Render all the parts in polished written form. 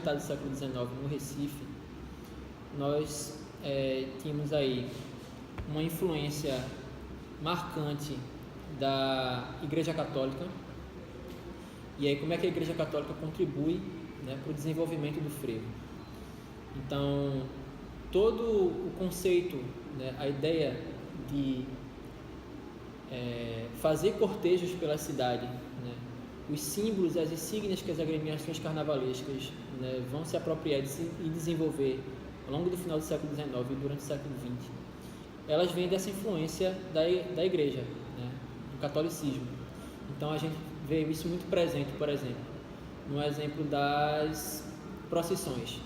metade do século XIX no Recife, nós tínhamos aí uma influência marcante da Igreja Católica. E aí como é que a Igreja Católica contribui, né, para o desenvolvimento do frevo? Então, todo o conceito, né, a ideia de fazer cortejos pela cidade, né, os símbolos, as insígnias que as agremiações carnavalescas, né, vão se apropriar e desenvolver ao longo do final do século XIX e durante o século XX, elas vêm dessa influência da igreja, né, do catolicismo. Então a gente vê isso muito presente, por exemplo, no exemplo das procissões,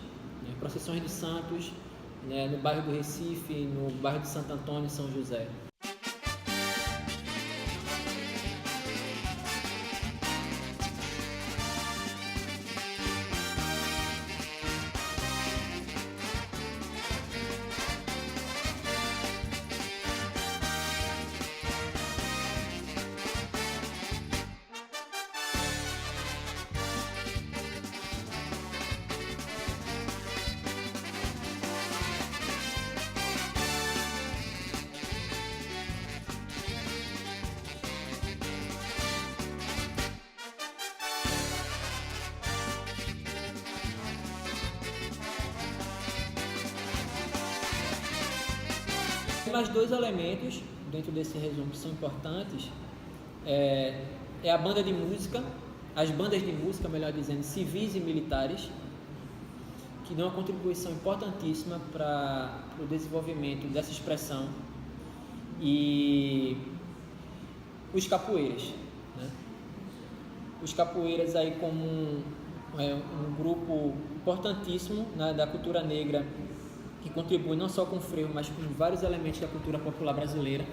né, procissões de santos, né, no bairro do Recife, no bairro de Santo Antônio e São José. Mais dois elementos dentro desse resumo que são importantes é a banda de música, as bandas de música, melhor dizendo, civis e militares, que dão uma contribuição importantíssima para o desenvolvimento dessa expressão, e os capoeiras, né? Os capoeiras aí como um grupo importantíssimo, né, da cultura negra, que contribui não só com o frevo, mas com vários elementos da cultura popular brasileira,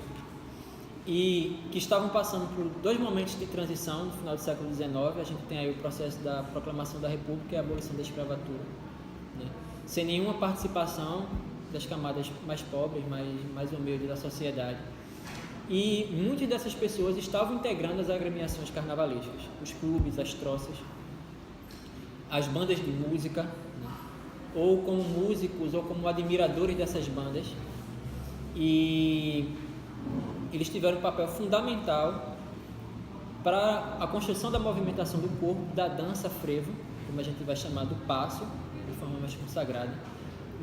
e que estavam passando por dois momentos de transição no final do século XIX. A gente tem aí o processo da proclamação da República e a abolição da escravatura, né, sem nenhuma participação das camadas mais pobres, mais humildes da sociedade. E muitas dessas pessoas estavam integrando as agremiações carnavalescas, os clubes, as troças, as bandas de música, né, ou como músicos ou como admiradores dessas bandas, e eles tiveram um papel fundamental para a construção da movimentação do corpo, da dança frevo, como a gente vai chamar do passo, de forma mais consagrada,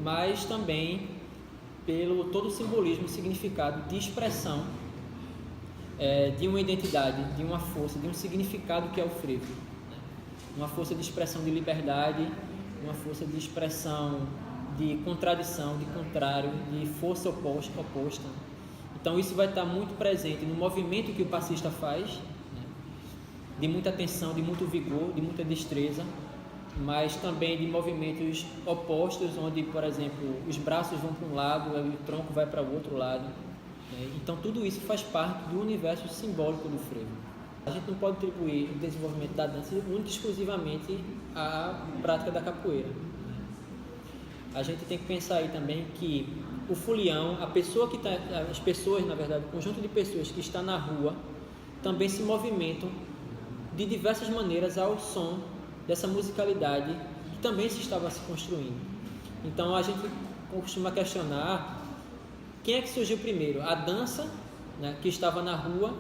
mas também pelo todo o simbolismo e significado de expressão, de uma identidade, de uma força, de um significado que é o frevo, né? Uma força de expressão de liberdade, uma força de expressão de contradição, de contrário, de força oposta. Então isso vai estar muito presente no movimento que o passista faz, né, de muita tensão, de muito vigor, de muita destreza, mas também de movimentos opostos, onde, por exemplo, os braços vão para um lado e o tronco vai para o outro lado, né? Então tudo isso faz parte do universo simbólico do frevo. A gente não pode atribuir o desenvolvimento da dança única e exclusivamente à prática da capoeira. A gente tem que pensar aí também que o folião, as pessoas, na verdade, o conjunto de pessoas que está na rua, também se movimentam de diversas maneiras ao som dessa musicalidade que também se estava se construindo. Então a gente costuma questionar quem é que surgiu primeiro, a dança, né, que estava na rua.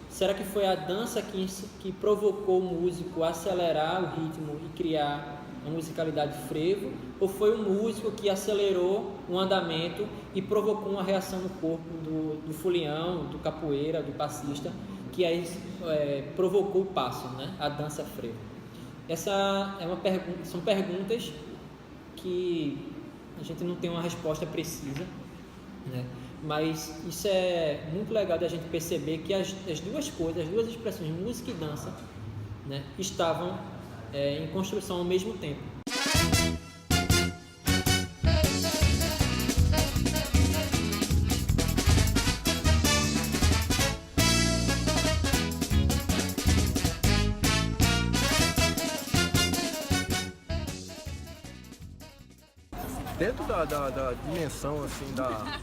Será que foi a dança que provocou o músico a acelerar o ritmo e criar uma musicalidade frevo? Ou foi o músico que acelerou o andamento e provocou uma reação no corpo do folião, do capoeira, do passista, que aí provocou o passo, né? A dança frevo? Essa é uma pergunta, são perguntas que a gente não tem uma resposta precisa, né? Mas isso é muito legal de a gente perceber que as duas coisas, as duas expressões, música e dança, né, estavam em construção ao mesmo tempo. Dentro da dimensão assim, da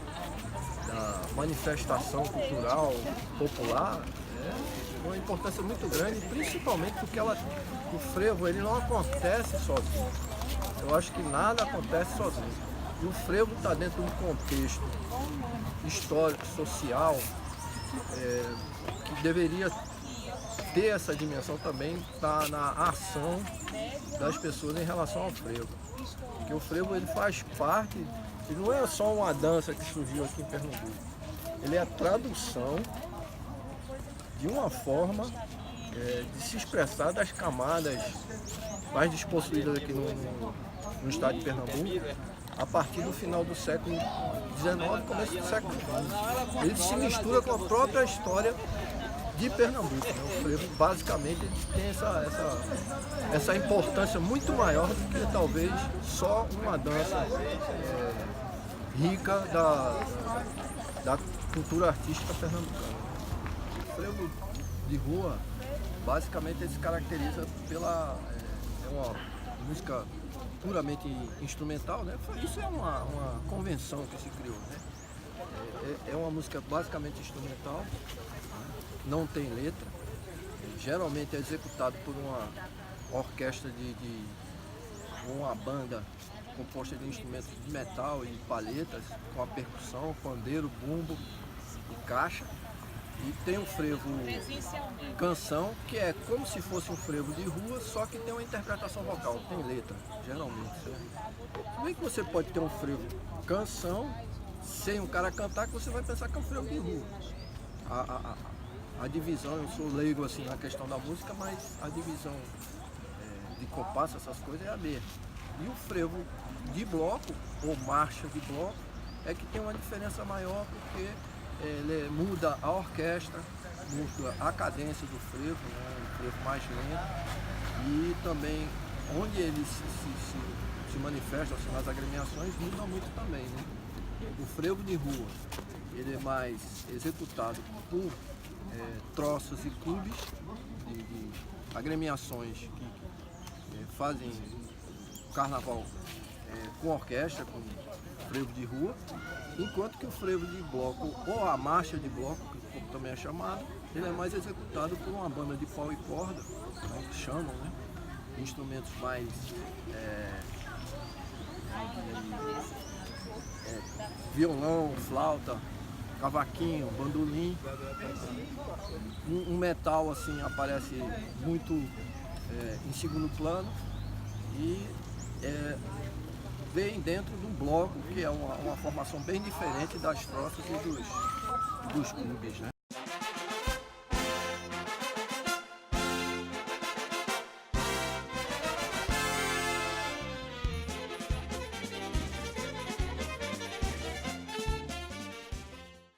manifestação cultural popular, uma importância muito grande, principalmente porque o frevo ele não acontece sozinho. eu acho que nada acontece sozinho. E o frevo está dentro de um contexto histórico, social, que deveria ter essa dimensão também, está na ação das pessoas em relação ao frevo. Porque o frevo ele faz parte, ele não é só uma dança que surgiu aqui em Pernambuco, ele é a tradução de uma forma de se expressar das camadas mais despossuídas aqui no estado de Pernambuco, a partir do final do século XIX, começo do século XX. Ele se mistura com a própria história de Pernambuco. Né? O frevo, basicamente, ele tem essa importância muito maior do que talvez só uma dança rica da cultura artística pernambucana. O frevo de rua, basicamente, ele se caracteriza pela uma música puramente instrumental, né? Isso é uma convenção que se criou, né? É uma música basicamente instrumental, não tem letra, geralmente é executado por uma orquestra de uma banda composta de instrumentos de metal e palhetas, com a percussão, pandeiro, bumbo e caixa. E tem o frevo canção, que é como se fosse um frevo de rua, só que tem uma interpretação vocal, tem letra, geralmente. Se bem que você pode ter um frevo canção, sem um cara cantar, que você vai pensar que é um frevo de rua. A divisão, eu sou leigo assim na questão da música, mas a divisão de compasso, essas coisas, é a mesma. E o frevo de bloco, ou marcha de bloco, é que tem uma diferença maior, porque ele muda a orquestra, muda a cadência do frevo, né, um frevo mais lento, e também onde ele se manifesta assim, nas agremiações, muda muito também. Né? O frevo de rua, ele é mais executado por troças e clubes de agremiações que fazem carnaval com orquestra, com frevo de rua, enquanto que o frevo de bloco, ou a marcha de bloco, como também é chamado, ele é mais executado por uma banda de pau e corda, né, que chamam, né, instrumentos mais violão, flauta, cavaquinho, bandolim. Um metal assim aparece muito em segundo plano e vem dentro de um bloco, que é uma formação bem diferente das troças e dos clubes, né?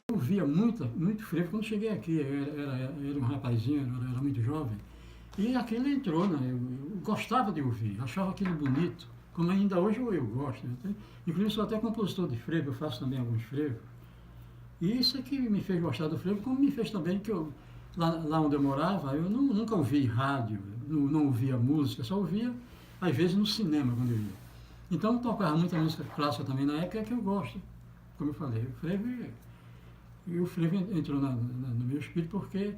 Eu via muito frevo quando cheguei aqui. Eu era um rapazinho, era muito jovem. E aquilo entrou, né? Eu gostava de ouvir, achava aquilo bonito. Como ainda hoje eu gosto. Inclusive sou até compositor de frevo, eu faço também alguns frevos. E isso é que me fez gostar do frevo, como me fez também que lá onde eu morava, eu nunca ouvi rádio, não ouvia música, só ouvia, às vezes, no cinema quando eu ia. Então eu tocava muita música clássica também na época, que eu gosto. Como eu falei, o frevo entrou no meu espírito porque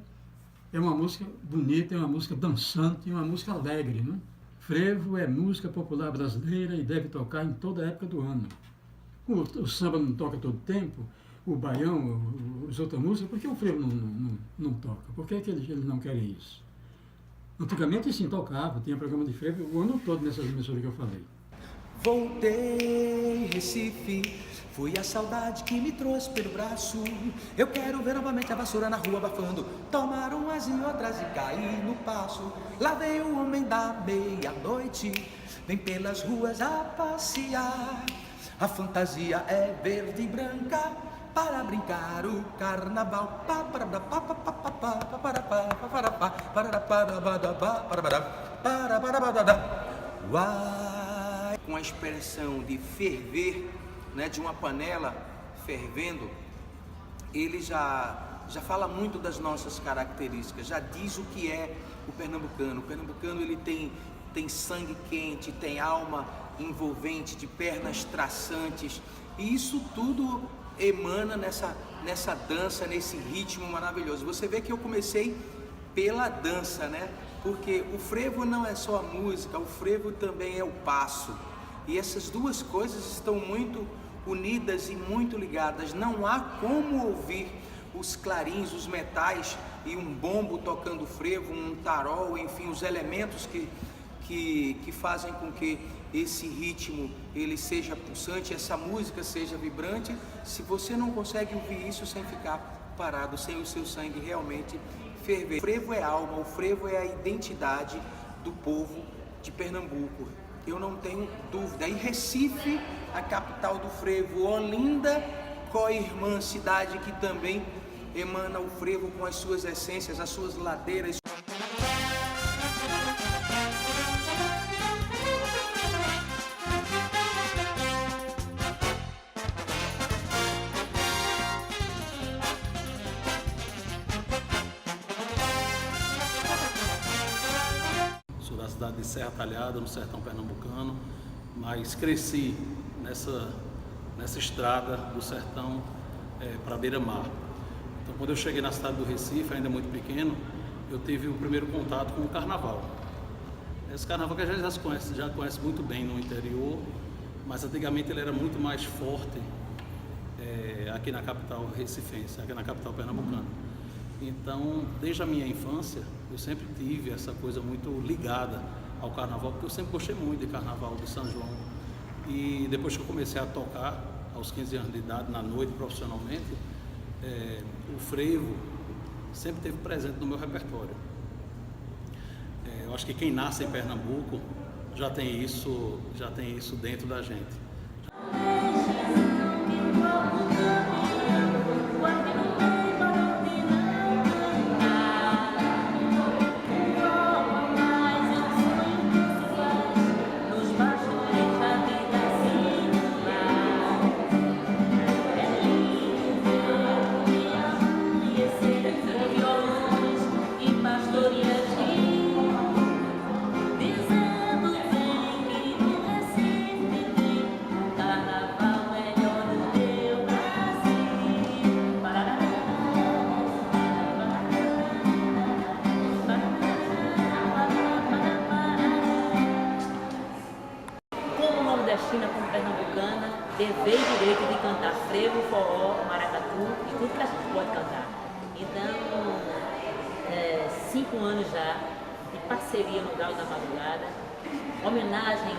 é uma música bonita, é uma música dançante, é uma música alegre, né? Frevo é música popular brasileira e deve tocar em toda a época do ano. O samba não toca todo tempo, o baião, as outras músicas, por que o frevo não toca? Por que eles não querem isso? Antigamente sim tocava, tinha programa de frevo o ano todo nessas emissoras que eu falei. Voltei, Recife, foi a saudade que me trouxe pelo braço. Eu quero ver novamente a vassoura na rua abafando, tomar umas e outras e cair no passo. Lá vem o homem da meia-noite, vem pelas ruas a passear. A fantasia é verde e branca para brincar o carnaval. Com a expressão de ferver, né, de uma panela fervendo, ele já fala muito das nossas características, já diz o que é o pernambucano. O pernambucano ele tem sangue quente, tem alma envolvente, de pernas traçantes, e isso tudo emana nessa dança, nesse ritmo maravilhoso. Você vê que eu comecei pela dança, né? Porque o frevo não é só a música, o frevo também é o passo. E essas duas coisas estão muito unidas e muito ligadas. Não há como ouvir os clarins, os metais e um bombo tocando frevo, um tarol, enfim, os elementos que fazem com que esse ritmo ele seja pulsante, essa música seja vibrante, se você não consegue ouvir isso sem ficar parado, sem o seu sangue realmente ferver. O frevo é alma, o frevo é a identidade do povo de Pernambuco, eu não tenho dúvida. E Recife, a capital do frevo, Olinda, co-irmã, cidade que também emana o frevo com as suas essências, as suas ladeiras. Sou da cidade de Serra Talhada, no sertão pernambucano, mas cresci nessa estrada do sertão para beira-mar. Então, quando eu cheguei na cidade do Recife, ainda muito pequeno, eu tive o primeiro contato com o carnaval. Esse carnaval que a gente já conhece muito bem no interior, mas antigamente ele era muito mais forte aqui na capital recifense, aqui na capital pernambucana. Então, desde a minha infância, eu sempre tive essa coisa muito ligada ao carnaval, porque eu sempre gostei muito de carnaval de São João. E depois que eu comecei a tocar, aos 15 anos de idade, na noite, profissionalmente, o frevo sempre esteve presente no meu repertório. Eu acho que quem nasce em Pernambuco já tem isso dentro da gente. Como pernambucana, dever e direito de cantar frevo, forró, maracatu e tudo que a gente pode cantar. Então, 5 anos já de parceria no Galo da Madrugada, homenagem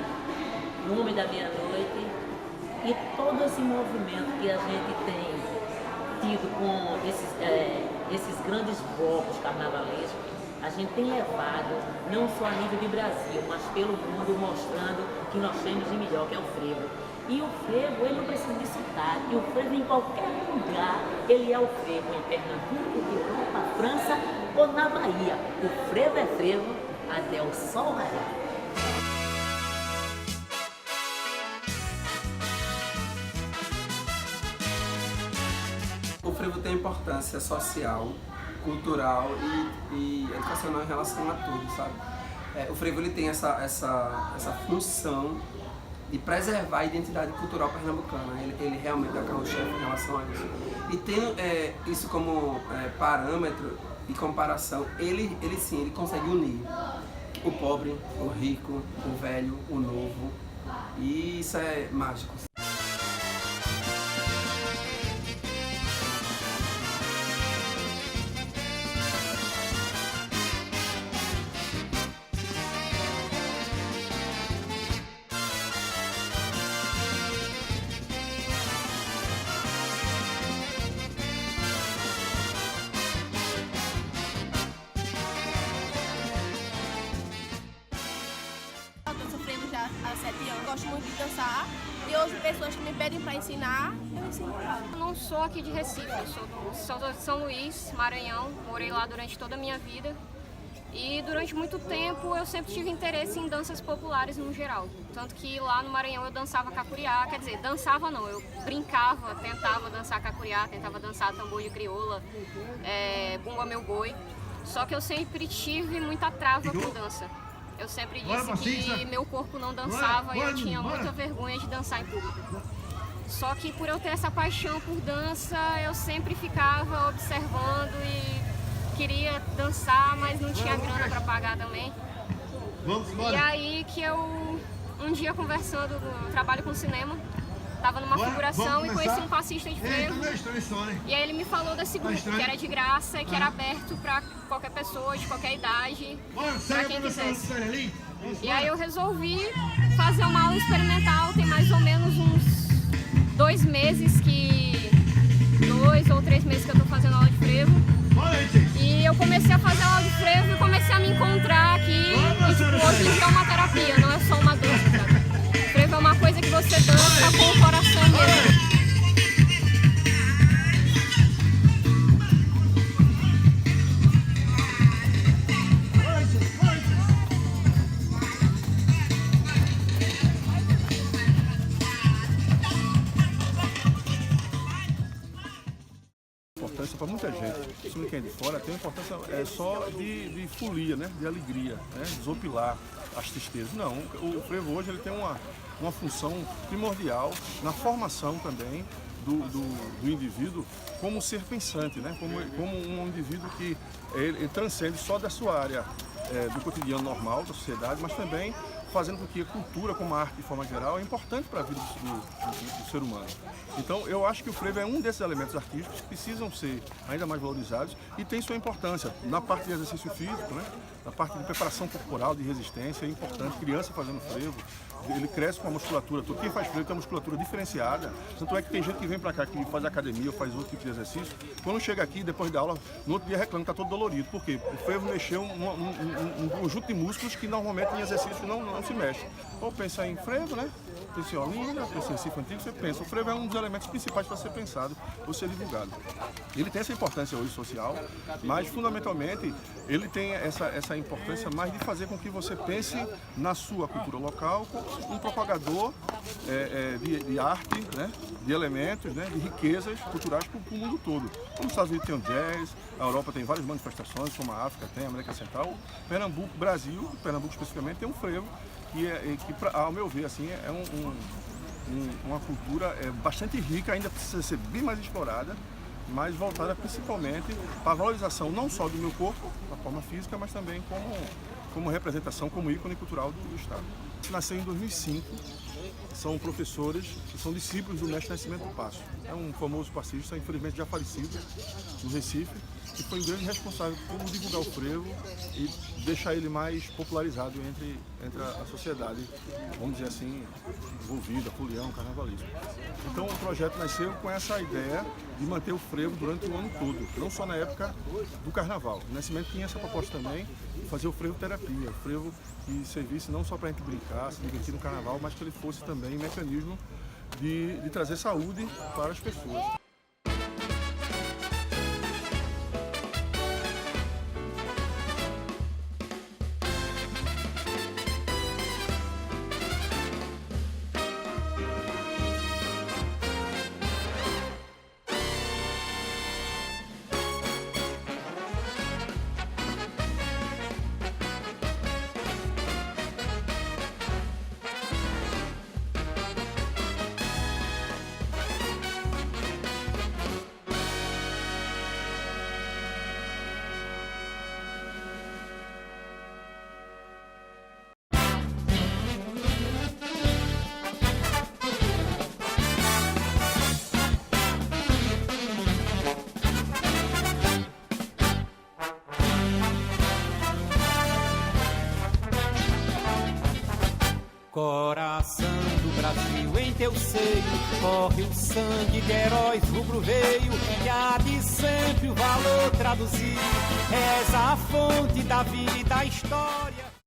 no Homem da Meia-Noite e todo esse movimento que a gente tem tido com esses grandes blocos carnavalescos. A gente tem levado, não só a nível de Brasil, mas pelo mundo, mostrando o que nós temos de melhor, que é o frevo. E o frevo, ele não precisa de sotaque, o frevo em qualquer lugar, ele é o frevo, em Pernambuco, Europa, França ou na Bahia. O frevo é frevo até o sol raiar. O frevo tem importância social, cultural e educacional em relação a tudo, sabe? O frevo ele tem essa função de preservar a identidade cultural pernambucana. Ele realmente é o carro-chefe em relação a isso. E tendo isso como parâmetro e comparação, ele sim, ele consegue unir o pobre, o rico, o velho, o novo. E isso é mágico. Há 7 anos, gosto muito de dançar e hoje pessoas que me pedem para ensinar, eu ensino. Eu não sou aqui de Recife, eu sou de São Luís, Maranhão, morei lá durante toda a minha vida e durante muito tempo eu sempre tive interesse em danças populares no geral, tanto que lá no Maranhão eu dançava cacuriá, quer dizer, dançava não, eu brincava, tentava dançar cacuriá, tentava dançar tambor de crioula, bumba meu boi, só que eu sempre tive muita trava com dança. Eu sempre disse que meu corpo não dançava e eu tinha muita vergonha de dançar em público. Só que por eu ter essa paixão por dança, eu sempre ficava observando e queria dançar, mas não tinha grana para pagar também. E aí que eu, um dia conversando no trabalho com cinema, estava numa figuração e conheci um passista de frevo. E aí ele me falou desse grupo, que era de graça e que era aberto para qualquer pessoa, de qualquer idade, para quem quisesse. E aí eu resolvi fazer uma aula experimental, tem mais ou menos uns 2 ou 3 meses que eu estou fazendo aula de frevo. E eu comecei a fazer aula de frevo e comecei a me encontrar aqui. E tipo, hoje em dia é uma terapia, não é só uma dança, sabe? Frevo é uma coisa que você dança com o coração mesmo. Para muita gente, principalmente quem é de fora, tem uma importância só de folia, né? De alegria, né? Desopilar as tristezas. Não, o frevo hoje ele tem uma função primordial na formação também do indivíduo como ser pensante, né? Como um indivíduo que ele transcende só da sua área do cotidiano normal, da sociedade, mas também fazendo com que a cultura, como a arte de forma geral, é importante para a vida do ser humano. Então, eu acho que o frevo é um desses elementos artísticos que precisam ser ainda mais valorizados e tem sua importância na parte de exercício físico, né? Na parte de preparação corporal, de resistência, é importante. Criança fazendo frevo, ele cresce com a musculatura toda. Quem faz frevo tem uma musculatura diferenciada. Tanto é que tem gente que vem para cá, que faz academia ou faz outro tipo de exercício. Quando chega aqui, depois da aula, no outro dia reclama que está todo dolorido. Por quê? O frevo mexeu um conjunto de músculos que normalmente em exercício não se mexe. Ou pensa em frevo, né? Pensa em Olinda, pensa em cifra antigo, você pensa. O frevo é um dos elementos principais para ser pensado ou ser divulgado. Ele tem essa importância hoje social, mas fundamentalmente ele tem essa importância mais de fazer com que você pense na sua cultura local como um propagador de arte, né? De elementos, né? De riquezas culturais para o mundo todo. Como os Estados Unidos tem o jazz, a Europa tem várias manifestações, como a África tem, a América Central, Pernambuco, Brasil, Pernambuco especificamente, tem um frevo que ao meu ver, assim, é uma cultura bastante rica, ainda precisa ser bem mais explorada, mas voltada principalmente para a valorização não só do meu corpo, da forma física, mas também como representação, como ícone cultural do Estado. Nasceu em 2005, são professores que são discípulos do mestre Nascimento Passo. É um famoso passista, infelizmente já falecido, no Recife, que foi um grande responsável por divulgar o frevo e deixar ele mais popularizado entre a sociedade, vamos dizer assim, envolvida, folião, carnavalismo. Então o projeto nasceu com essa ideia de manter o frevo durante o ano todo, não só na época do carnaval. O Nascimento tinha essa proposta também de fazer o frevo terapia, o frevo que servisse não só para a gente brincar, se divertir no carnaval, mas que ele fosse também um mecanismo de trazer saúde para as pessoas. Coração do Brasil, em teu seio corre o sangue de heróis rubro-veio, que há de sempre o valor traduzir. És a fonte da vida e da história.